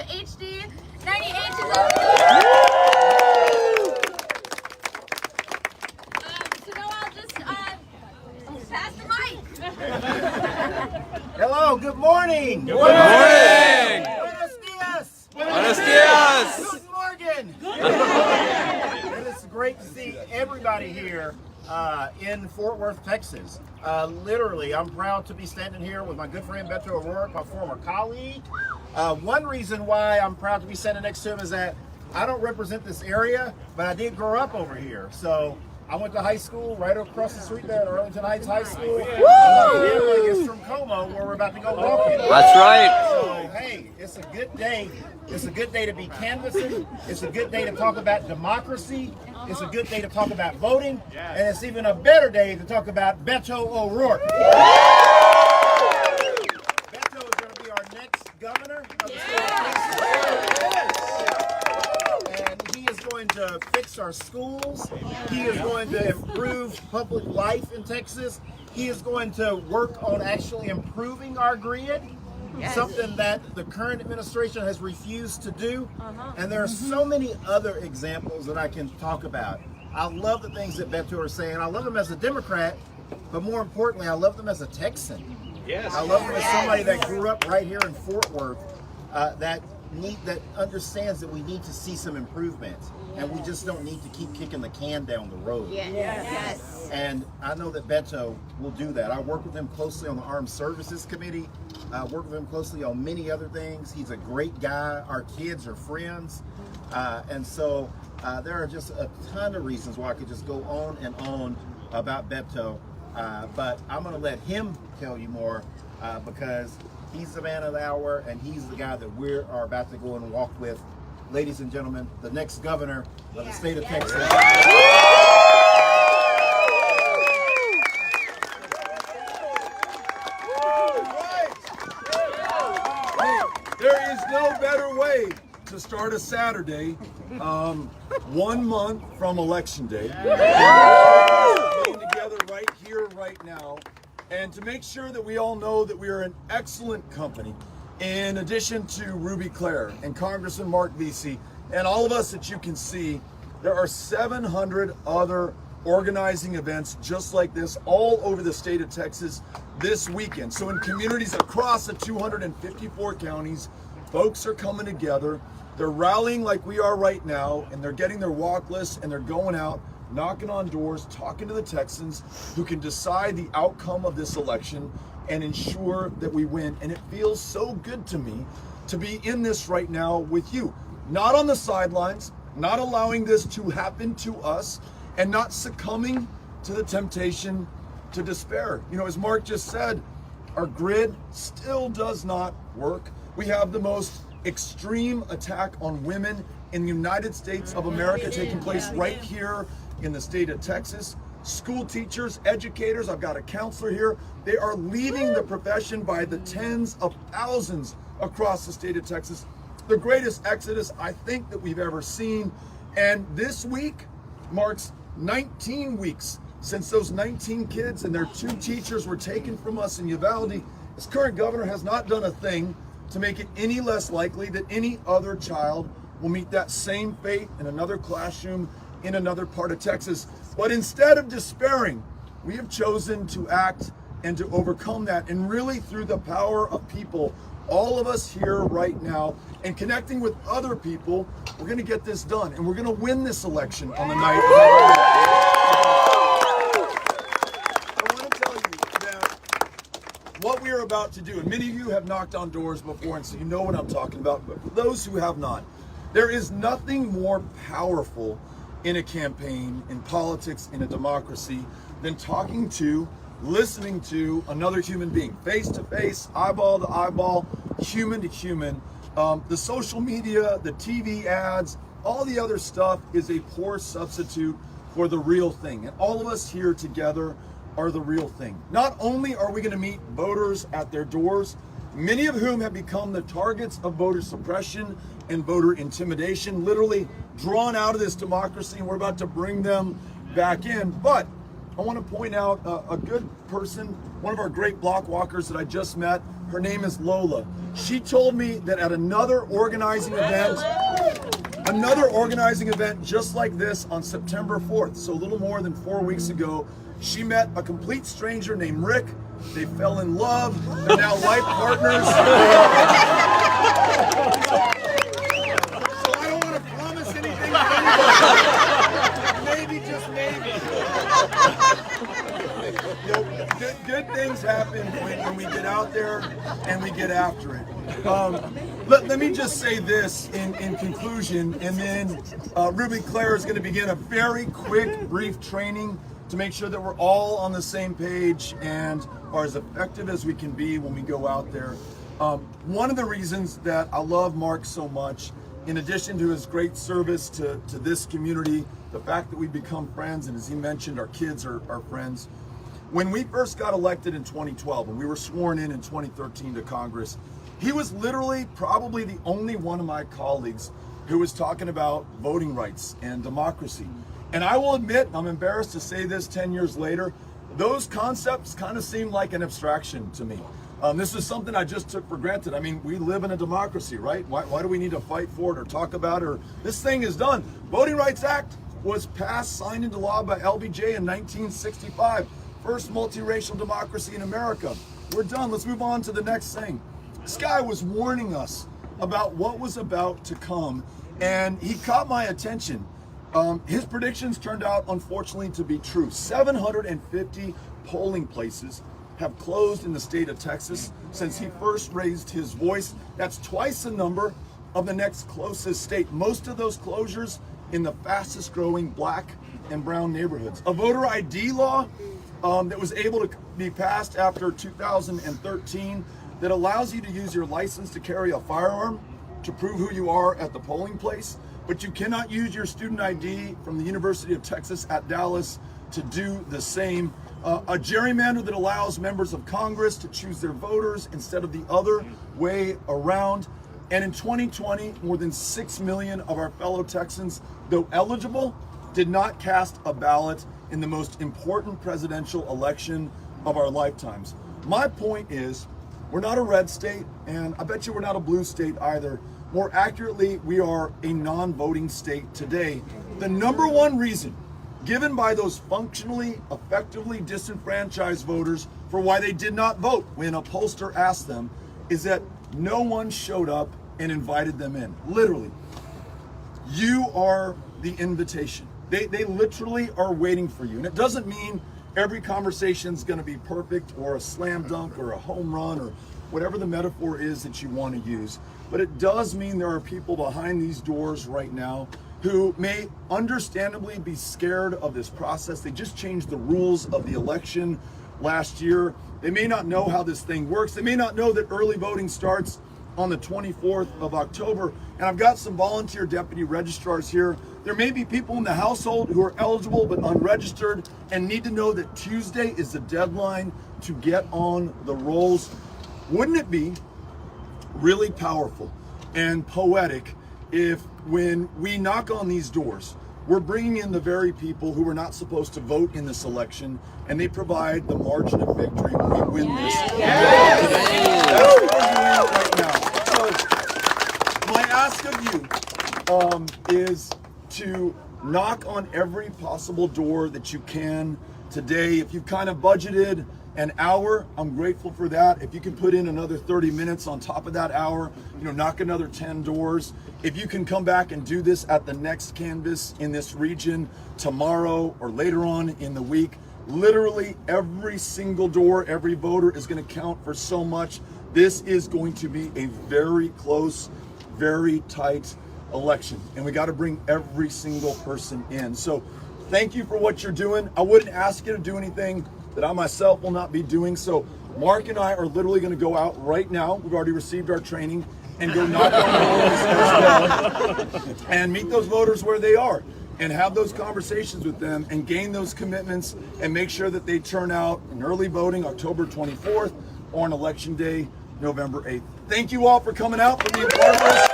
HD 98 is over there. So now I'll just pass the mic. Hello, good morning. Good morning. Buenos dias. Buenos dias. Good morning. And it's great to see everybody here in Fort Worth, Texas. Literally, I'm proud to be standing here with my good friend Beto O'Rourke, my former colleague. One reason why I'm proud to be standing next to him is that I don't represent this area, but I did grow up over here. So I went to high school right across the street there at Arlington Heights High School. My family is from Como, where we're about to go walking. That's right. So, hey, it's a good day. It's a good day to be canvassing. It's a good day to talk about democracy. It's a good day to talk about voting. And it's even a better day to talk about Beto O'Rourke. Beto is going to be our next governor of the state of Texas. And he is going to fix our schools. He is going to improve public life in Texas. He is going to work on actually improving our grid. Something that the current administration has refused to do. And there are so many other examples that I can talk about. I love the things that Beto is saying. I love him as a Democrat, but more importantly, I love him as a Texan. Yes. I love him as somebody that grew up right here in Fort Worth, that understands that we need to see some improvements, and we just don't need to keep kicking the can down the road. Yes. And I know that Beto will do that. I work with him closely on the Armed Services Committee. I work with him closely on many other things. He's a great guy. Our kids are friends. And so there are just a ton of reasons why I could just go on and on about Beto. But I'm going to let him tell you more because he's the man of the hour, and he's the guy that we are about to go and walk with. Ladies and gentlemen, the next governor of the state of Texas. There is no better way to start a Saturday, 1 month from Election Day. We're getting together right here, right now, and to make sure that we all know that we are an excellent company. In addition to Ruby Claire and Congressman Mark Vesey and all of us that you can see, there are 700 other organizing events just like this all over the state of Texas this weekend. So in communities across the 254 counties, folks are coming together. They're rallying like we are right now, and they're getting their walk lists, and they're going out, knocking on doors, talking to the Texans who can decide the outcome of this election and ensure that we win. And it feels so good to me to be in this right now with you, not on the sidelines, not allowing this to happen to us, and not succumbing to the temptation to despair. You know, as Mark just said, our grid still does not work. We have the most extreme attack on women in the United States of America taking place right here in the state of Texas. School teachers, educators, I've got a counselor here, they are leaving the profession by the tens of thousands across the state of Texas. The greatest exodus I think that we've ever seen. And this week marks 19 weeks since those 19 kids and their 2 teachers were taken from us in Uvalde. This current governor has not done a thing to make it any less likely that any other child will meet that same fate in another classroom in another part of Texas. But instead of despairing, we have chosen to act and to overcome that. And really through the power of people, all of us here right now, and connecting with other people, we're gonna get this done. And we're gonna win this election on the night of I wanna tell you that what we are about to do, and many of you have knocked on doors before, and so you know what I'm talking about, but for those who have not, there is nothing more powerful in a campaign, in politics, in a democracy, than talking to, listening to another human being, face to face, eyeball to eyeball, human to human. The social media, the TV ads, all the other stuff is a poor substitute for the real thing. And all of us here together are the real thing. Not only are we going to meet voters at their doors, many of whom have become the targets of voter suppression and voter intimidation, literally drawn out of this democracy, and we're about to bring them back in. But I want to point out a good person, one of our great block walkers that I just met. Her name is Lola. She told me that at another organizing event just like this on September 4th, so a little more than 4 weeks ago, she met a complete stranger named Rick. They fell in love. They're now life partners. So I don't want to promise anything to anybody. Maybe, just maybe. You know, good things happen when we get out there and we get after it. Let me just say this in conclusion, and then Ruby Claire is going to begin a very quick, brief training to make sure that we're all on the same page and are as effective as we can be when we go out there. One of the reasons that I love Mark so much, in addition to his great service to this community, the fact that we've become friends, and as he mentioned, our kids are friends. When we first got elected in 2012, and we were sworn in 2013 to Congress, he was literally probably the only one of my colleagues who was talking about voting rights and democracy. And I will admit, I'm embarrassed to say this 10 years later, those concepts kind of seem like an abstraction to me. This is something I just took for granted. I mean, we live in a democracy, right? Why do we need to fight for it or talk about it? Or this thing is done. Voting Rights Act was passed, signed into law by LBJ in 1965. First multiracial democracy in America. We're done. Let's move on to the next thing. This guy was warning us about what was about to come, and he caught my attention. His predictions turned out, unfortunately, to be true. 750 polling places have closed in the state of Texas since he first raised his voice. That's twice the number of the next closest state. Most of those closures in the fastest growing black and brown neighborhoods. A voter ID law that was able to be passed after 2013 that allows you to use your license to carry a firearm to prove who you are at the polling place, but you cannot use your student ID from the University of Texas at Dallas to do the same. A gerrymander that allows members of Congress to choose their voters instead of the other way around. And in 2020, more than 6 million of our fellow Texans, though eligible, did not cast a ballot in the most important presidential election of our lifetimes. My point is, we're not a red state, and I bet you we're not a blue state either. More accurately, we are a non-voting state today. The number one reason given by those functionally, effectively disenfranchised voters for why they did not vote when a pollster asked them is that no one showed up and invited them in. Literally. You are the invitation. They literally are waiting for you. And it doesn't mean every conversation is going to be perfect or a slam dunk or a home run or whatever the metaphor is that you want to use. But it does mean there are people behind these doors right now who may understandably be scared of this process. They just changed the rules of the election last year. They may not know how this thing works. They may not know that early voting starts on the 24th of October. And I've got some volunteer deputy registrars here. There may be people in the household who are eligible but unregistered and need to know that Tuesday is the deadline to get on the rolls. Wouldn't it be really powerful and poetic if when we knock on these doors, we're bringing in the very people who are not supposed to vote in this election, and they provide the margin of victory when we win this. That's what we're doing right now. So my ask of you is to knock on every possible door that you can today. If you've kind of budgeted an hour, I'm grateful for that. If you can put in another 30 minutes on top of that hour, knock another 10 doors. If you can come back and do this at the next canvass in this region tomorrow or later on in the week, literally every single door, every voter is going to count for so much. This is going to be a very close, very tight election, and we got to bring every single person in. So thank you for what you're doing. I wouldn't ask you to do anything that I myself will not be doing. So Mark and I are literally going to go out right now. We've already received our training and go knock on doors as well and meet those voters where they are and have those conversations with them and gain those commitments and make sure that they turn out in early voting October 24th or on Election Day, November 8th. Thank you all for coming out, for being part of this.